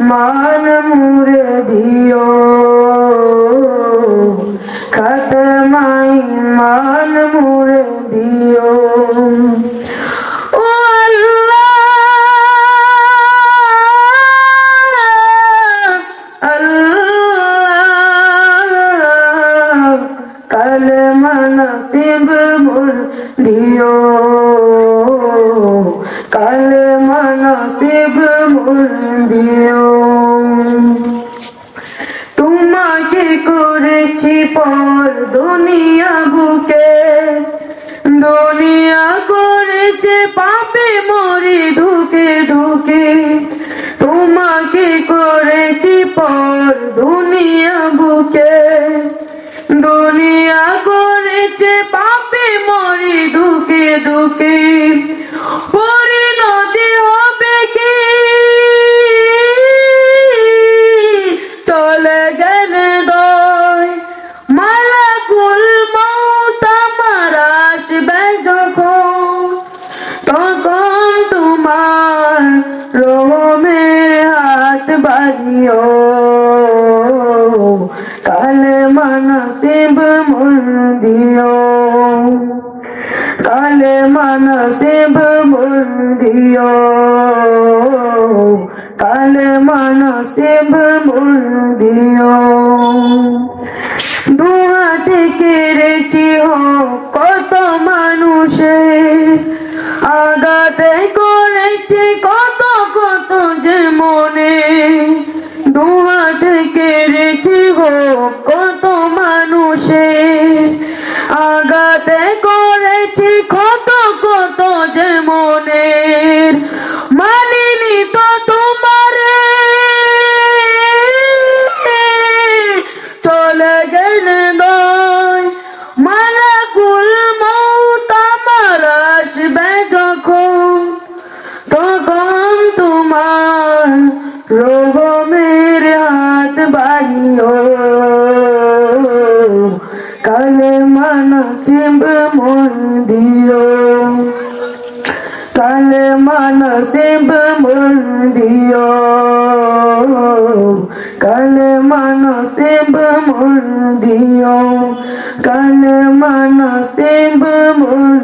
मान मुरे दियो खतमाई मान मुरे दियो ओ अल्लाह अल्लाह कलमा नसीब मुर दियो कलमा नसीब मुर दियो তোমাকে করেছি পর দুনিয়া বুকে দুনিয়া করেছে পাপে মরি ধুকে ধুকে তোমাকে করেছি পর দুনিয়া বুকে দুনিয়া করেছে পাপে মরি ধুকে ধুকে পরিণতি হবে কি চলে গেলে দয় মালাকুল মউত আমার আসবে যখন তখন তোমার রহমের হাত বাড়িও কালেমা নসিব মুর দিও কালেমা নসিব মুর দিও কালেমা নসিব মুর দিও দুহাতে কেড়েছি হোক কত মানুষে আঘাতে করেছে কত কত যে মনে দুহাতে কেড়েছি হোক কত মানুষে আঘাতে করেছি কত কত যে মনের মানিনি তো তোমারে চলে গেলে নয় মালাকুল মউত আমার আসবে যখন তখন তোমার রহমের হাত বাড়িও কালেমা নসিব মুর দিও কালেমা নসিব মুর দিও কালেমা নসিব মুর দিও কালেমা নসিব মুর